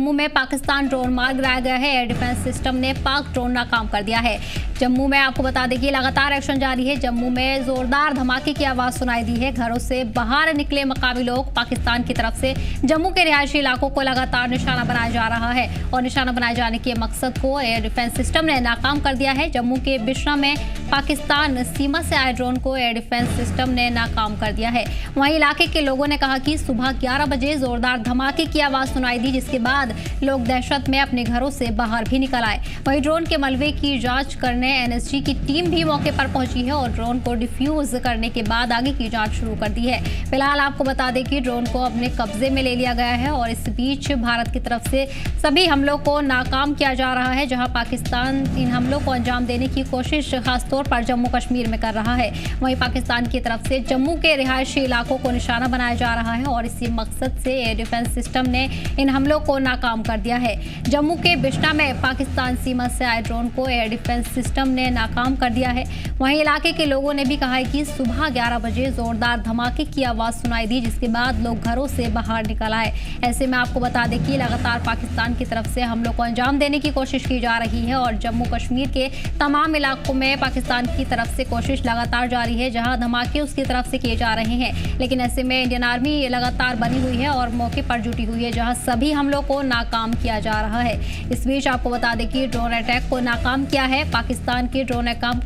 जम्मू में पाकिस्तान ड्रोन मार गिराया गया है। एयर डिफेंस सिस्टम ने पाक ड्रोन नाकाम कर दिया है। जम्मू में आपको बता दें कि लगातार एक्शन जारी है। जम्मू में जोरदार धमाके की आवाज सुनाई दी है। घरों से बाहर निकले मकामी लोग पाकिस्तान की तरफ से जम्मू के रिहायशी इलाकों को लगातार निशाना बनाया जा रहा है और निशाना बनाए जाने के मकसद को एयर डिफेंस सिस्टम ने नाकाम कर दिया है। जम्मू के बिश्रा में पाकिस्तान सीमा से आए ड्रोन को एयर डिफेंस सिस्टम ने नाकाम कर दिया है। वहीं इलाके के लोगों ने कहा कि सुबह 11 बजे जोरदार धमाके की आवाज सुनाई दी, जिसके बाद लोग दहशत में अपने घरों से बाहर भी निकल आए। वहीं ड्रोन के मलबे की जांच करने एनएसजी की टीम भी मौके पर पहुंची है और ड्रोन को डिफ्यूज करने के बाद आगे की जांच शुरू कर दी है। फिलहाल आपको बता दें कि ड्रोन को अपने कब्जे में ले लिया गया है और इस बीच भारत की तरफ से सभी हमलों को नाकाम किया जा रहा है, जहां पाकिस्तान इन हमलों को अंजाम देने की कोशिश खासतौर पर जम्मू कश्मीर में कर रहा है। वहीं पाकिस्तान की तरफ से जम्मू के रिहायशी इलाकों को निशाना बनाया जा रहा है और इसी मकसद से एयर डिफेंस सिस्टम ने इन हमलों को नाकाम कर दिया है। जम्मू के बिश्रा में पाकिस्तान सीमा से आए ड्रोन को एयर डिफेंस सिस्टम ने नाकाम कर दिया है। वहीं इलाके के लोगों ने भी कहा है कि सुबह 11 बजे जोरदार धमाके की आवाज सुनाई दी, जिसके बाद लोग घरों से बाहर निकल आए। ऐसे में आपको बता दें कि लगातार पाकिस्तान की तरफ से हमलों को अंजाम देने की कोशिश की जा रही है और जम्मू कश्मीर के तमाम इलाकों में पाकिस्तान की तरफ से कोशिश लगातार जारी है, जहां धमाके उसकी तरफ से किए जा रहे हैं। लेकिन ऐसे में इंडियन आर्मी लगातार बनी हुई है और मौके पर जुटी हुई है, जहां सभी हमलों को नाकाम किया जा रहा है। इस बीच आपको बता दें कि ड्रोन अटैक को नाकाम किया है। पाकिस्तान के ड्रोन अकाउंट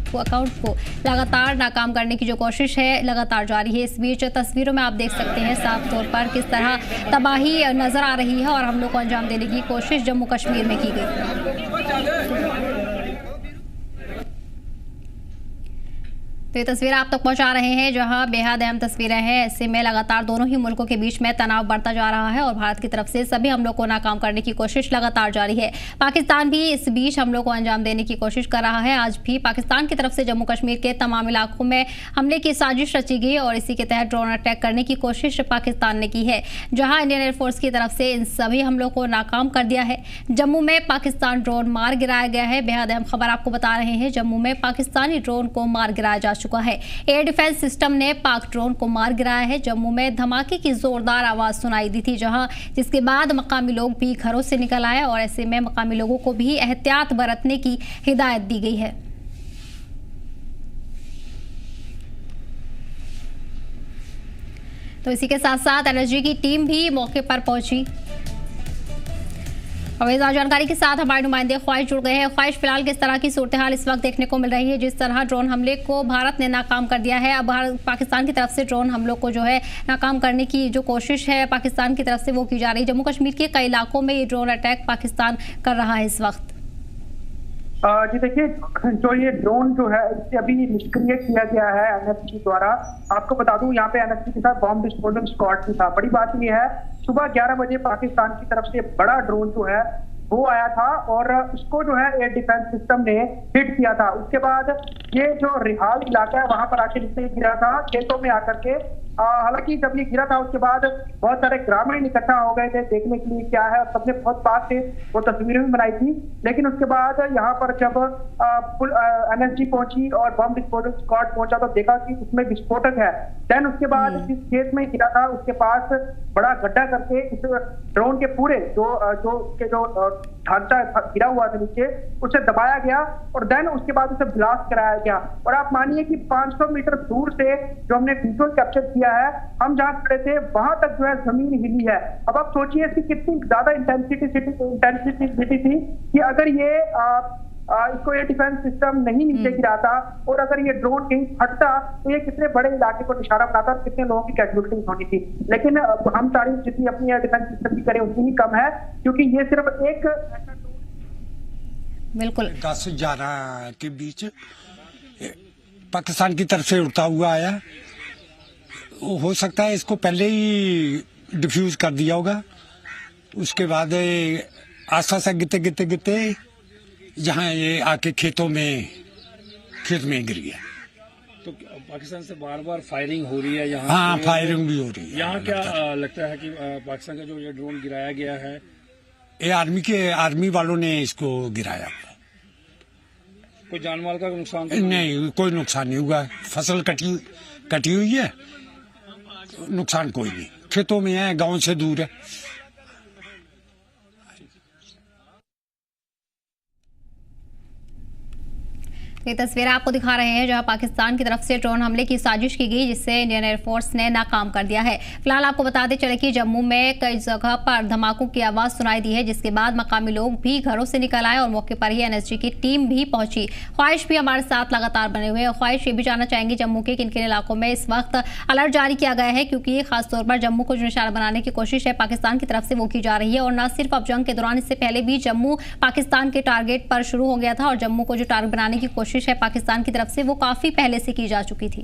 को लगातार नाकाम करने की जो कोशिश है लगातार जारी है। इस बीच तस्वीरों में आप देख सकते हैं साफ तौर पर किस तरह तबाही नजर आ रही है और हमलों को अंजाम देने की कोशिश जम्मू कश्मीर में की गई। तो ये तस्वीर आप तक पहुंचा रहे हैं, जहां बेहद अहम तस्वीरें हैं। ऐसे में लगातार दोनों ही मुल्कों के बीच में तनाव बढ़ता जा रहा है और भारत की तरफ से सभी हमलों को नाकाम करने की कोशिश लगातार जारी है। पाकिस्तान भी इस बीच हमलों को अंजाम देने की कोशिश कर रहा है। आज भी पाकिस्तान की तरफ से जम्मू कश्मीर के तमाम इलाकों में हमले की साजिश रची गई और इसी के तहत ड्रोन अटैक करने की कोशिश पाकिस्तान ने की है, जहां इंडियन एयरफोर्स की तरफ से इन सभी हमलों को नाकाम कर दिया है। जम्मू में पाकिस्तान ड्रोन मार गिराया गया है। बेहद अहम खबर आपको बता रहे हैं, जम्मू में पाकिस्तानी ड्रोन को मार गिराया जा चुका है। एयर डिफेंस सिस्टम ने पाक ड्रोन को मार गिराया है। जम्मू में धमाके की जोरदार आवाज सुनाई दी थी, जिसके बाद मकामी लोग भी घरों से निकल आए और ऐसे में मकामी लोगों को भी एहतियात बरतने की हिदायत दी गई है। तो इसी के साथ साथ एनएसजी की टीम भी मौके पर पहुंची और इस जानकारी के साथ हमारे नुमाइंदे ख्वाहिश जुड़ गए हैं। ख्वाहिश, फिलहाल किस तरह की सूरत हाल इस वक्त देखने को मिल रही है? जिस तरह ड्रोन हमले को भारत ने नाकाम कर दिया है, अब पाकिस्तान की तरफ से ड्रोन हमलों को जो है नाकाम करने की जो कोशिश है पाकिस्तान की तरफ से वो की जा रही है। जम्मू कश्मीर के कई इलाकों में ये ड्रोन अटैक पाकिस्तान कर रहा है इस वक्त। जी देखिए, जो ये ड्रोन जो है इसे अभी निष्क्रिय किया गया है एनएसजी द्वारा। आपको बता दूं, यहाँ पे एनएसजी के साथ बॉम्ब डिस्पोजल स्क्वाड भी था। बड़ी बात ये है, सुबह 11 बजे पाकिस्तान की तरफ से बड़ा ड्रोन जो है वो आया था और उसको जो है एयर डिफेंस सिस्टम ने हिट किया था। उसके बाद ये जो रिहाल इलाका है वहां पर आके जिससे गिरा था, खेतों में आकर के। हालांकि जब ये गिरा था उसके बाद बहुत सारे ग्रामीण इकट्ठा हो गए थे देखने के लिए क्या है, और सबने बहुत पास से वो तस्वीरें भी बनाई थी। लेकिन उसके बाद यहाँ पर जब एनएसजी पहुंची और बम डिस्पोजल स्क्वाड पहुंचा तो देखा कि उसमें विस्फोटक है। देन उसके बाद जिस खेत में गिरा था उसके पास बड़ा गड्ढा करके इस ड्रोन के पूरे जो ढांचा गिरा हुआ था नीचे, उसे दबाया गया और देन उसके बाद उसे ब्लास्ट कराया गया। और आप मानिए कि 500 मीटर दूर से जो हमने विजुअल कैप्चर किया है, हम जहां खड़े थे वहां तक जो है जमीन हिली है। अब आप सोचिए इसकी कितनी ज्यादा इंटेंसिटी थी कि अगर ये इसको एयर डिफेंस सिस्टम नहीं नीचे गिराता और अगर ये ड्रोन कहीं फटता तो ये कितने बड़े इलाके को निशाना बनाता और कितने लोगों की कैजुअलिटी होनी थी। लेकिन हम तारीफ जितनी अपनी एयर डिफेंस सिस्टम की करें उतनी ही कम है, क्योंकि ये सिर्फ एक बिल्कुल 10-11 के बीच पाकिस्तान की तरफ से उड़ता हुआ आया। हो सकता है इसको पहले ही डिफ्यूज कर दिया होगा। उसके बाद आस्ता आस्ता गिरते जहाँ ये आके खेत में गिर गया। तो पाकिस्तान से बार बार फायरिंग हो रही है यहाँ? हाँ, फायरिंग भी हो रही है। यहाँ क्या लगता है कि पाकिस्तान का जो ये ड्रोन गिराया गया है, ये आर्मी वालों ने इसको गिराया। कोई जानमाल का नुकसान नहीं, कोई नुकसान नहीं हुआ। फसल कटी हुई है, नुकसान कोई नहीं। खेतों में है, गांव से दूर है। ये तस्वीरें आपको दिखा रहे हैं जहां पाकिस्तान की तरफ से ड्रोन हमले की साजिश की गई, जिससे इंडियन एयरफोर्स ने नाकाम कर दिया है। फिलहाल आपको बताते चले कि जम्मू में कई जगह पर धमाकों की आवाज सुनाई दी है, जिसके बाद मकामी लोग भी घरों से निकल आए और मौके पर ही एनएसजी की टीम भी पहुंची। ख्वाहिश भी हमारे साथ लगातार बने हुए हैं। ख्वाहिश ये भी जानना चाहेंगे जम्मू के किन किन इलाकों में इस वक्त अलर्ट जारी किया गया है, क्योंकि खासतौर पर जम्मू को जो निशाना बनाने की कोशिश है पाकिस्तान की तरफ से वो की जा रही है। और न सिर्फ अब जंग के दौरान, इससे पहले भी जम्मू पाकिस्तान के टारगेट पर शुरू हो गया था और जम्मू को जो टारगेट बनाने की कोशिश है पाकिस्तान की तरफ से वो काफी पहले से की जा चुकी थी।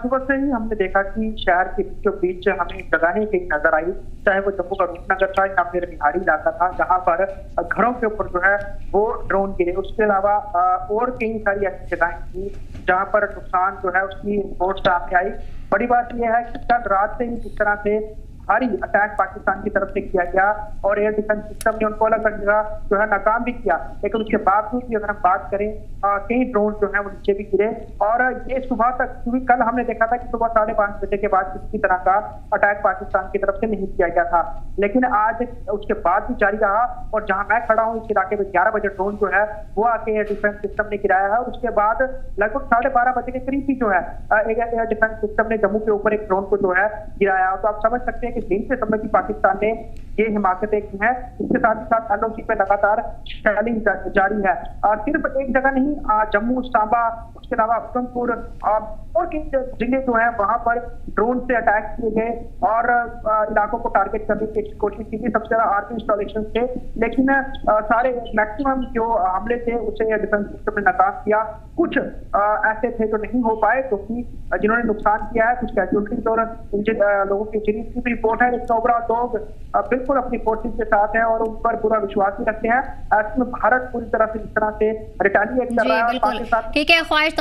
सुबह से ही हमने देखा कि शहर के बीचों बीच हमें जगहें कहीं नजर आई, चाहे वो जम्मू का रूपनगर था या फिर बिहारी इलाका था, जहां पर घरों के ऊपर जो है वो ड्रोन गिरे। उसके अलावा और कई सारी ऐसी जगहें थी जहां पर नुकसान जो है उसकी रिपोर्ट सामने आई। बड़ी बात यह है कि कल रात से ही जिस तरह से भारी अटैक पाकिस्तान की तरफ से किया गया और एयर डिफेंस सिस्टम ने उनको अलग अलग जगह जो है नाकाम भी किया, लेकिन उसके बावजूद भी अगर हम बात करें कई ड्रोन जो है वो नीचे भी गिरे। और ये सुबह तक, क्योंकि कल हमने देखा था कि सुबह 5:30 बजे के बाद किसी तरह का अटैक पाकिस्तान की तरफ से नहीं किया गया था, लेकिन आज उसके बाद भी जारी रहा। और जहां मैं खड़ा हूँ इस इलाके में 11 बजे ड्रोन जो है वो आके एयर डिफेंस सिस्टम ने गिराया है। और उसके बाद लगभग 12:30 बजे के करीब ही जो है एयर डिफेंस सिस्टम ने जम्मू के ऊपर एक ड्रोन को जो है गिराया। तो आप समझ सकते हैं कि दिन से समय की पाकिस्तान ने ये हिमाकतें की हैं। इसके साथ ही साथ एलओसी पे लगातार शेलिंग जारी है। सिर्फ एक जगह नहीं, जम्मू, सांबा, उसके अलावा उधमपुर और कई जिले जो है वहां पर ड्रोन से अटैक किए गए और इलाकों को टारगेट करने की कोशिश की गई। सबसे ज्यादा आर्मी इंस्टॉलेशन थे, लेकिन सारे मैक्सिमम जो हमले थे उसे डिफेंस सिस्टम ने नाकाम किया। कुछ ऐसे थे जो नहीं हो पाए, क्योंकि जिन्होंने नुकसान किया है, कुछ कैजुअलिटीज और लोगों की इंजरीज की भी रिपोर्ट है। लेकिन ओवरऑल लोग बिल्कुल अपनी फोर्सेज के साथ हैं और उन पर पूरा विश्वास भी रखते हैं। ऐसे में भारत पूरी तरह से इस तरह से रिटेलिएट कर रहा है। ठीक है ख्वाहिश।